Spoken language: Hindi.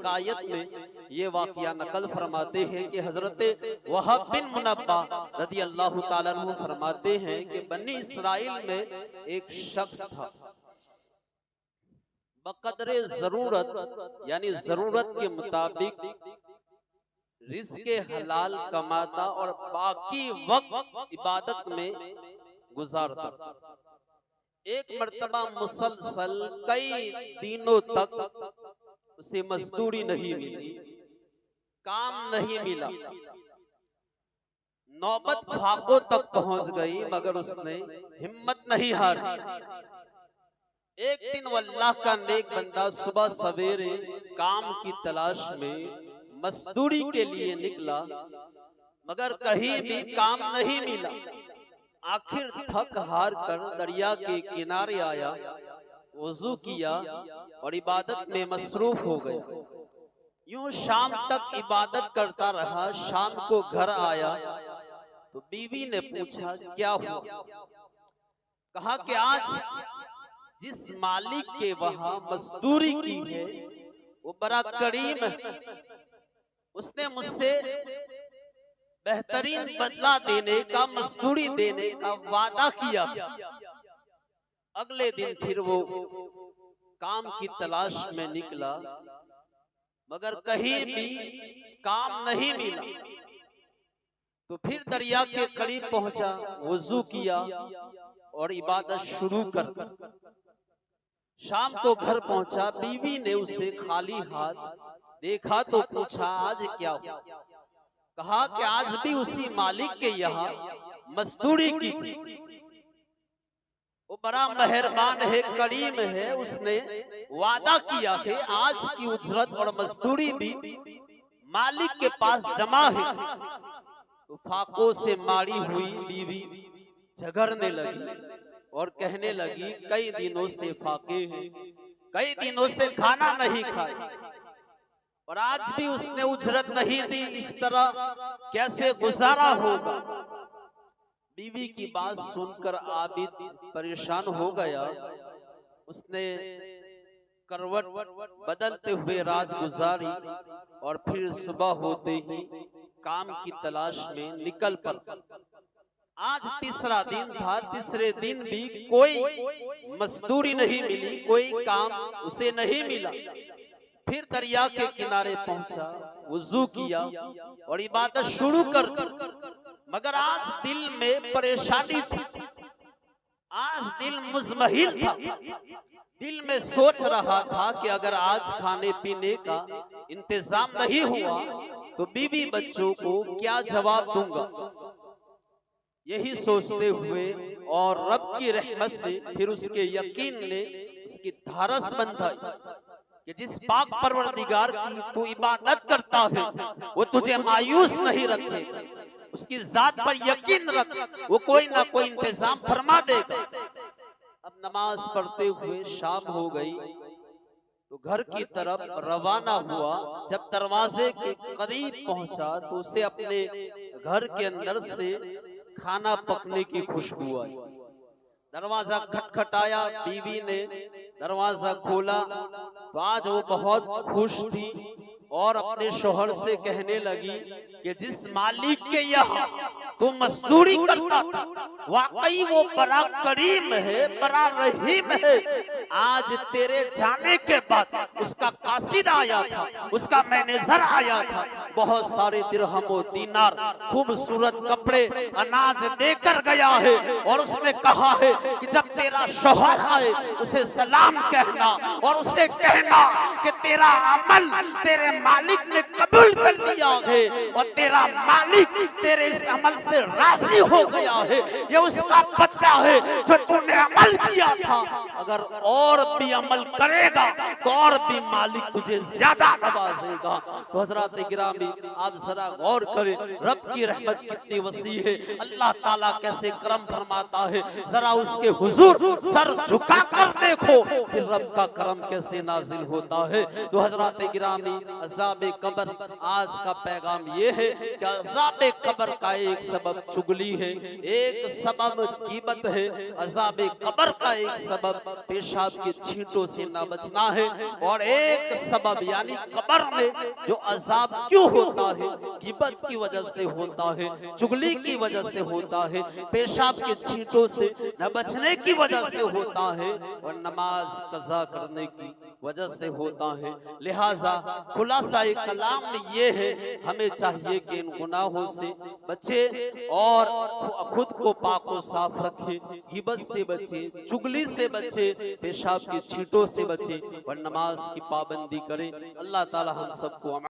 हिकायत में ये वाक़या नकल फरमाते हैं कि हजरत वहाब बिन मुनब्बा रज़ी अल्लाह ताला अन्हु फरमाते हैं कि बनी इसराइल में एक शख्स था, बकदरे जरूरत यानी जरूरत के मुताबिक रिज़्क़े हलाल कमाता और बाकी वक्त इबादत में गुजारता। एक मर्तबा मुसलसल कई दिनों तक उसे मजदूरी नहीं मिली, काम नहीं मिला, नौबत फाकों तक पहुंच गई, मगर उसने हिम्मत नहीं हारी। एक दिन वो अल्लाह का नेक बंदा सुबह सवेरे काम की तलाश में मजदूरी के लिए निकला, मगर कहीं भी काम नहीं मिला। आखिर थक हार कर दरिया के किनारे आया, वुजू किया और इबादत में मसरूफ हो गया। यूं शाम तक इबादत करता रहा। शाम को घर आया तो बीवी ने पूछा क्या हुआ। कहा कि आज जिस मालिक के वहां मजदूरी की है वो बड़ा करीम है, उसने मुझसे बेहतरीन बदला देने का, मजदूरी देने का वादा किया। अगले दिन फिर वो काम की तलाश में निकला, मगर कहीं भी काम नहीं मिला। तो फिर दरिया के करीब पहुंचा, वुजू किया और इबादत शुरू कर। शाम को घर पहुंचा, बीवी ने उसे खाली हाथ देखा तो पूछा आज क्या हुआ। कहा कि आज भी उसी मालिक के यहाँ मजदूरी की। वो बड़ा मेहरबान है, करीम है, उसने वादा किया है आज की उजरत और मजदूरी भी मालिक के पास जमा है। तो फाकों से मारी हुई बीवी झगड़ने लगी और कहने लगी कई दिनों से फाके हैं, कई दिनों से खाना नहीं खाया और आज भी उसने उजरत नहीं दी, इस तरह कैसे गुजारा होगा। बीवी की बात सुनकर आबिद परेशान हो गया। उसने करवट बदलते हुए रात गुजारी और फिर सुबह होते ही काम की तलाश में निकल पड़ा। आज तीसरा दिन था, तीसरे दिन भी कोई मजदूरी नहीं मिली, कोई काम उसे नहीं मिला। फिर दरिया के किनारे पहुंचा, वुजू किया और इबादत शुरू कर दी, मगर आज दिल में परेशानी थी, आज दिल मुज़महिल था। दिल में सोच रहा था कि अगर आज खाने पीने का इंतजाम नहीं हुआ तो बीवी बच्चों को क्या जवाब दूंगा। यही सोचते हुए और रब की रहमत से फिर उसके यकीन ने उसकी धारस बंधाई कि जिस पाक परवरदिगार की तू इबादत करता है वो तुझे मायूस नहीं रखेगा, उसकी जात पर यकीन रख, वो कोई ना कोई इंतजाम फरमा देगा। अब नमाज पढ़ते हुए शाम हो गई तो घर की तरफ रवाना हुआ। जब दरवाजे के करीब पहुंचा तो उसे अपने घर के अंदर से खाना पकने की खुशबू आई। दरवाजा खटखटाया, बीवी ने दरवाजा खोला तो आज वो बहुत खुश थी और अपने शोहर से कहने लगी कि जिस मालिक के यहाँ तू मजदूरी करता था वाकई वो बड़ा करीम है, बड़ा रहीम है। आज तेरे जाने के बाद उसका कासिद आया था, उसका मैनेजर आया था, बहुत सारे दिरहम और दीनार, खूबसूरत कपड़े, अनाज देकर गया है और उसने कहा है कि जब तेरा शोहर आए उसे सलाम कहना और उसे कहना कि तेरा अमल तेरे मालिक ने कबूल कर लिया है और तेरा मालिक तेरे इस अमल से राजी हो गया है। ये उसका बदला है जो तूने अमल किया था। अगर और भी अमल करेगा तो और भी मालिक तुझे ज्यादा नवाजेगा। तो हजरत गिरामी गिरामी आप जरा गौर करें, रब की रहमत कितनी वसी है, अल्लाह ताला कैसे करम फरमाता है, जरा उसके हुजूर सर झुका कर देखो फिर रब का करम कैसे नाजिल होता है। तो हजरत गिरामी अज़ाब कब्र, आज का पैगाम ये है कि अज़ाब कब्र का एक सबब चुगली है, एक सबब ग़ीबत है, अज़ाब कब्र का एक सबब पेशाब के छींटों से ना बचना है, और एक सबब यानी कब्र में जो अज़ाब क्यों होता है, ग़ीबत की वजह से होता है, चुगली की वजह से होता है, पेशाब के छींटों से न बचने की वजह से होता है, और नमाज कज़ा करने की वजह से होता है। लिहाजा खुलासा कलाम में ये है, हमें चाहिए कि इन गुनाहों से बचे और खुद को पाक और साफ रखे, ग़ीबत से बचे, चुगली से बचे, पेशाब की छींटों से बचे और नमाज की पाबंदी करें। अल्लाह ताला हम सबको